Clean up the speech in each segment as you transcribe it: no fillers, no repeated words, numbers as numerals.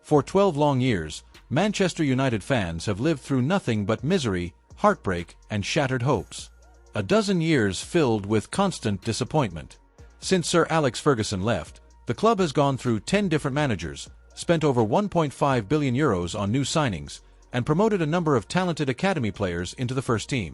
For 12 long years, Manchester United fans have lived through nothing but misery, heartbreak, and shattered hopes. A dozen years filled with constant disappointment. Since Sir Alex Ferguson left, the club has gone through 10 different managers, spent over €1.5 billion on new signings, and promoted a number of talented academy players into the first team.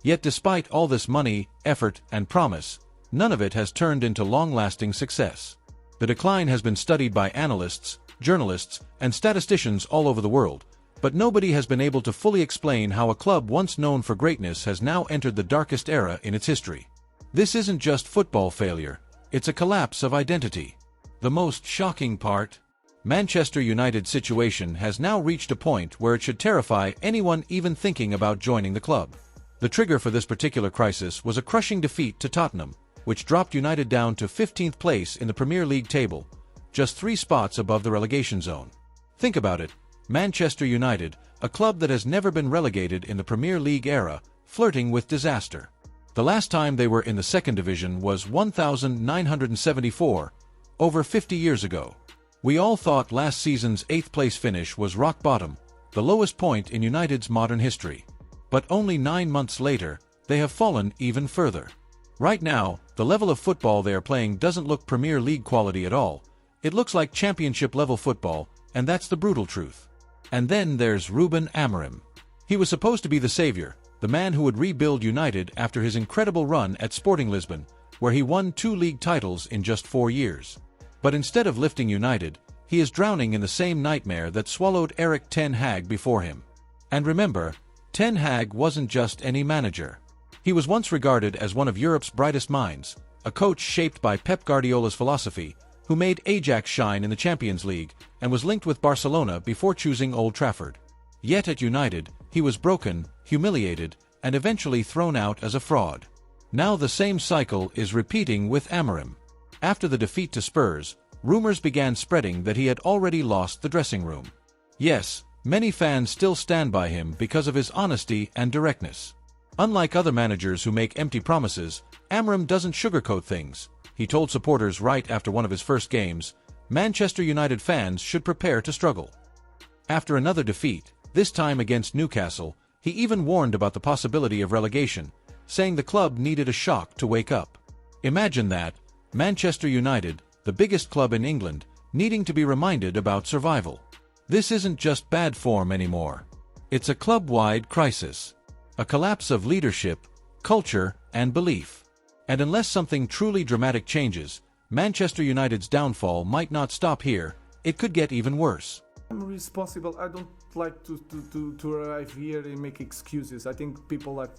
Yet despite all this money, effort, and promise, none of it has turned into long-lasting success. The decline has been studied by analysts, journalists, and statisticians all over the world, but nobody has been able to fully explain how a club once known for greatness has now entered the darkest era in its history. This isn't just football failure, it's a collapse of identity. The most shocking part? Manchester United's situation has now reached a point where it should terrify anyone even thinking about joining the club. The trigger for this particular crisis was a crushing defeat to Tottenham, which dropped United down to 15th place in the Premier League table, just 3 spots above the relegation zone. Think about it, Manchester United, a club that has never been relegated in the Premier League era, flirting with disaster. The last time they were in the second division was 1974, over 50 years ago. We all thought last season's 8th place finish was rock bottom, the lowest point in United's modern history. But only 9 months later, they have fallen even further. Right now, the level of football they are playing doesn't look Premier League quality at all. It looks like championship-level football, and that's the brutal truth. And then there's Ruben Amorim. He was supposed to be the savior, the man who would rebuild United after his incredible run at Sporting Lisbon, where he won 2 league titles in just 4 years. But instead of lifting United, he is drowning in the same nightmare that swallowed Erik ten Hag before him. And remember, Ten Hag wasn't just any manager. He was once regarded as one of Europe's brightest minds, a coach shaped by Pep Guardiola's philosophy, who made Ajax shine in the Champions League and was linked with Barcelona before choosing Old Trafford. Yet at United, he was broken, humiliated, and eventually thrown out as a fraud. Now the same cycle is repeating with Amorim. After the defeat to Spurs, rumors began spreading that he had already lost the dressing room. Yes, many fans still stand by him because of his honesty and directness. Unlike other managers who make empty promises, Amorim doesn't sugarcoat things. He told supporters right after one of his first games, Manchester United fans should prepare to struggle. After another defeat, this time against Newcastle, he even warned about the possibility of relegation, saying the club needed a shock to wake up. Imagine that, Manchester United, the biggest club in England, needing to be reminded about survival. This isn't just bad form anymore. It's a club-wide crisis. A collapse of leadership, culture, and belief. And unless something truly dramatic changes, Manchester United's downfall might not stop here, it could get even worse. I'm responsible. I don't like to arrive here and make excuses. I think people are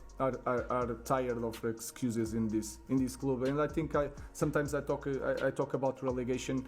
tired of excuses in this club, and I think sometimes I talk about relegation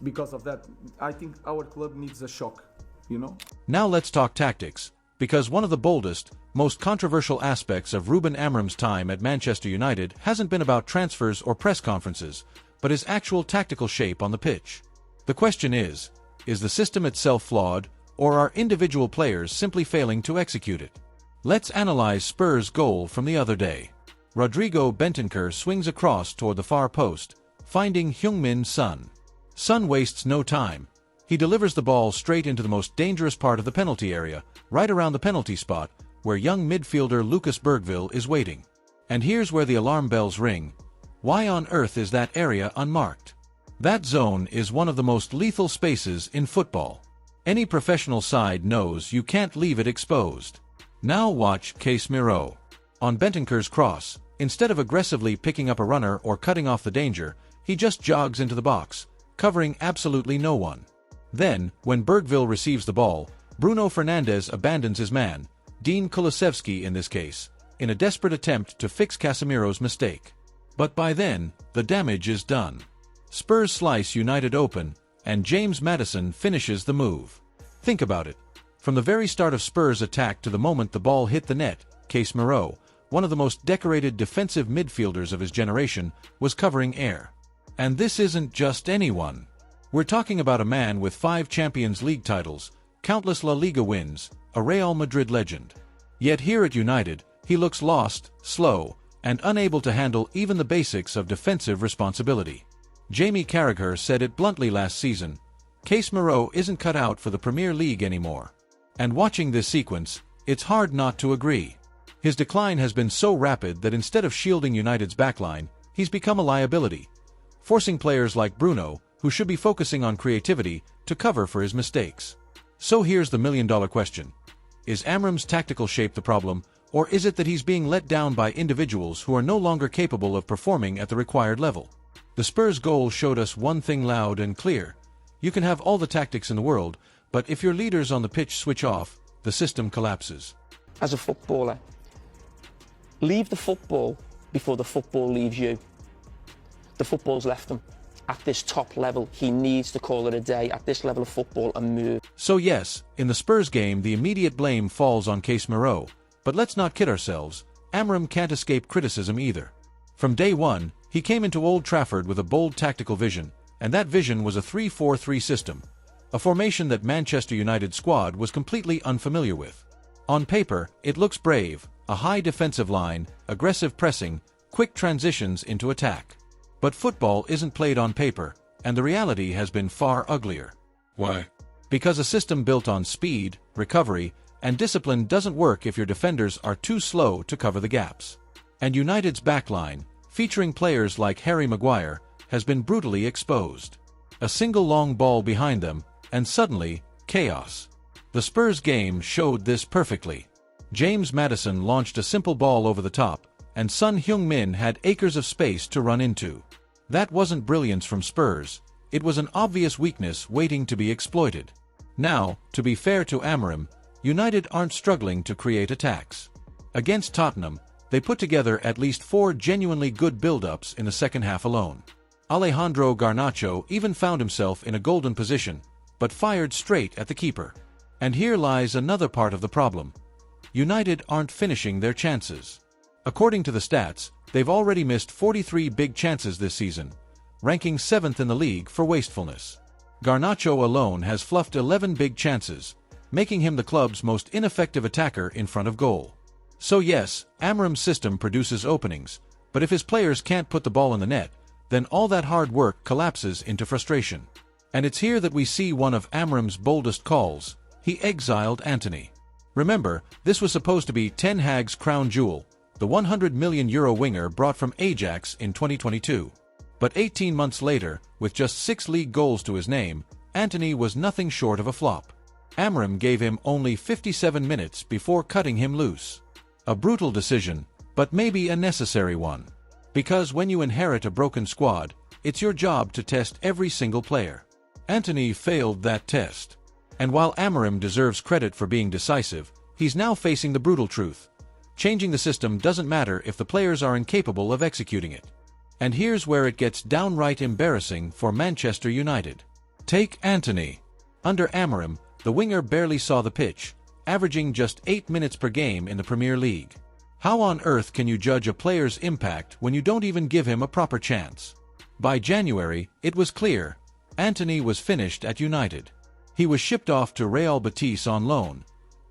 because of that. I think our club needs a shock, you know? Now let's talk tactics, because one of the boldest, most controversial aspects of Ruben Amorim's time at Manchester United hasn't been about transfers or press conferences, but his actual tactical shape on the pitch. The question is the system itself flawed, or are individual players simply failing to execute it? Let's analyze Spurs' goal from the other day. Rodrigo Bentancur swings across toward the far post, finding Heung-min Son. Son wastes no time. He delivers the ball straight into the most dangerous part of the penalty area, right around the penalty spot, where young midfielder Lucas Bergville is waiting. And here's where the alarm bells ring. Why on earth is that area unmarked? That zone is one of the most lethal spaces in football. Any professional side knows you can't leave it exposed. Now watch Casemiro. On Bentancur's cross, instead of aggressively picking up a runner or cutting off the danger, he just jogs into the box, covering absolutely no one. Then, when Bergville receives the ball, Bruno Fernandes abandons his man, Dean Kulusevski in this case, in a desperate attempt to fix Casemiro's mistake. But by then, the damage is done. Spurs slice United open, and James Maddison finishes the move. Think about it. From the very start of Spurs' attack to the moment the ball hit the net, Casemiro, one of the most decorated defensive midfielders of his generation, was covering air. And this isn't just anyone. We're talking about a man with 5 Champions League titles, countless La Liga wins, a Real Madrid legend. Yet here at United, he looks lost, slow, and unable to handle even the basics of defensive responsibility. Jamie Carragher said it bluntly last season, Casemiro isn't cut out for the Premier League anymore. And watching this sequence, it's hard not to agree. His decline has been so rapid that instead of shielding United's backline, he's become a liability, forcing players like Bruno, who should be focusing on creativity, to cover for his mistakes. So here's the million-dollar question. Is Amram's tactical shape the problem, or is it that he's being let down by individuals who are no longer capable of performing at the required level? The Spurs goal showed us one thing loud and clear. You can have all the tactics in the world, but if your leaders on the pitch switch off, the system collapses. As a footballer, leave the football before the football leaves you. The football's left him. At this top level, he needs to call it a day at this level of football and move. So yes, in the Spurs game, the immediate blame falls on Casemiro. But let's not kid ourselves, Amram can't escape criticism either. From day one, he came into Old Trafford with a bold tactical vision, and that vision was a 3-4-3 system, a formation that Manchester United's squad was completely unfamiliar with. On paper, it looks brave, a high defensive line, aggressive pressing, quick transitions into attack. But football isn't played on paper, and the reality has been far uglier. Why? Because a system built on speed, recovery, and discipline doesn't work if your defenders are too slow to cover the gaps. And United's backline, featuring players like Harry Maguire, has been brutally exposed. A single long ball behind them, and suddenly, chaos. The Spurs game showed this perfectly. James Maddison launched a simple ball over the top, and Son Heung-min had acres of space to run into. That wasn't brilliance from Spurs, it was an obvious weakness waiting to be exploited. Now, to be fair to Amram, United aren't struggling to create attacks. Against Tottenham, they put together at least 4 genuinely good build-ups in the second half alone. Alejandro Garnacho even found himself in a golden position, but fired straight at the keeper. And here lies another part of the problem. United aren't finishing their chances. According to the stats, they've already missed 43 big chances this season, ranking 7th in the league for wastefulness. Garnacho alone has fluffed 11 big chances, making him the club's most ineffective attacker in front of goal. So yes, Amram's system produces openings, but if his players can't put the ball in the net, then all that hard work collapses into frustration. And it's here that we see one of Amram's boldest calls. He exiled Antony. Remember, this was supposed to be Ten Hag's crown jewel, the €100 million winger brought from Ajax in 2022. But 18 months later, with just 6 league goals to his name, Antony was nothing short of a flop. Amram gave him only 57 minutes before cutting him loose. A brutal decision, but maybe a necessary one. Because when you inherit a broken squad, it's your job to test every single player. Antony failed that test. And while Amram deserves credit for being decisive, he's now facing the brutal truth. Changing the system doesn't matter if the players are incapable of executing it. And here's where it gets downright embarrassing for Manchester United. Take Antony. Under Amram, the winger barely saw the pitch, averaging just 8 minutes per game in the Premier League. How on earth can you judge a player's impact when you don't even give him a proper chance? By January, it was clear. Antony was finished at United. He was shipped off to Real Betis on loan.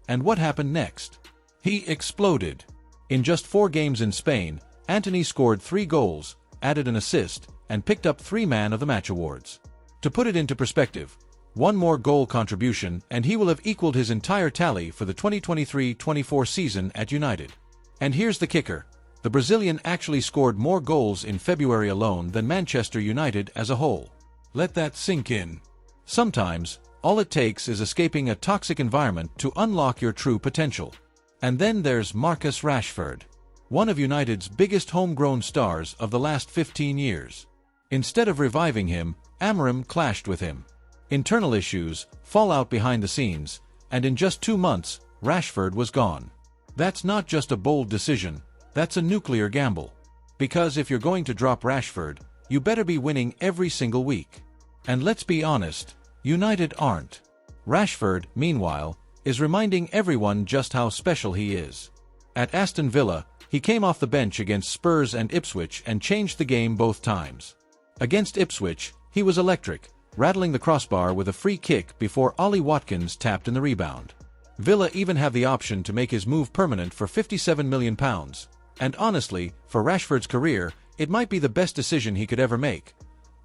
And what happened next? He exploded. In just 4 games in Spain, Antony scored 3 goals, added an assist, and picked up 3 Man of the Match awards. To put it into perspective, 1 more goal contribution and he will have equaled his entire tally for the 2023-24 season at United. And here's the kicker. The Brazilian actually scored more goals in February alone than Manchester United as a whole. Let that sink in. Sometimes, all it takes is escaping a toxic environment to unlock your true potential. And then there's Marcus Rashford, one of United's biggest homegrown stars of the last 15 years. Instead of reviving him, Amram clashed with him. Internal issues, fallout behind the scenes, and in just 2 months, Rashford was gone. That's not just a bold decision, that's a nuclear gamble. Because if you're going to drop Rashford, you better be winning every single week. And let's be honest, United aren't. Rashford, meanwhile, is reminding everyone just how special he is. At Aston Villa, he came off the bench against Spurs and Ipswich and changed the game both times. Against Ipswich, he was electric, rattling the crossbar with a free kick before Ollie Watkins tapped in the rebound. Villa even have the option to make his move permanent for £57 million. And honestly, for Rashford's career, it might be the best decision he could ever make.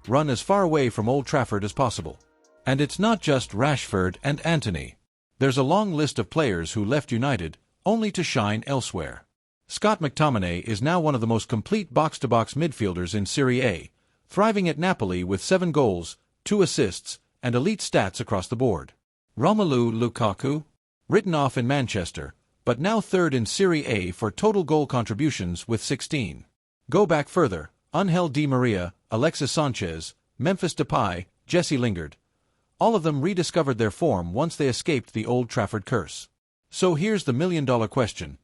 Run as far away from Old Trafford as possible. And it's not just Rashford and Antony. There's a long list of players who left United, only to shine elsewhere. Scott McTominay is now one of the most complete box-to-box midfielders in Serie A, thriving at Napoli with 7 goals, 2 assists, and elite stats across the board. Romelu Lukaku, written off in Manchester, but now third in Serie A for total goal contributions with 16. Go back further, Ángel Di María, Alexis Sanchez, Memphis Depay, Jesse Lingard. All of them rediscovered their form once they escaped the Old Trafford curse. So here's the million-dollar question.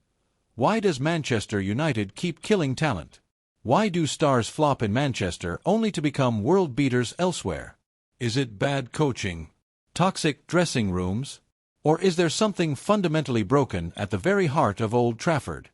Why does Manchester United keep killing talent? Why do stars flop in Manchester only to become world beaters elsewhere? Is it bad coaching? Toxic dressing rooms? Or is there something fundamentally broken at the very heart of Old Trafford?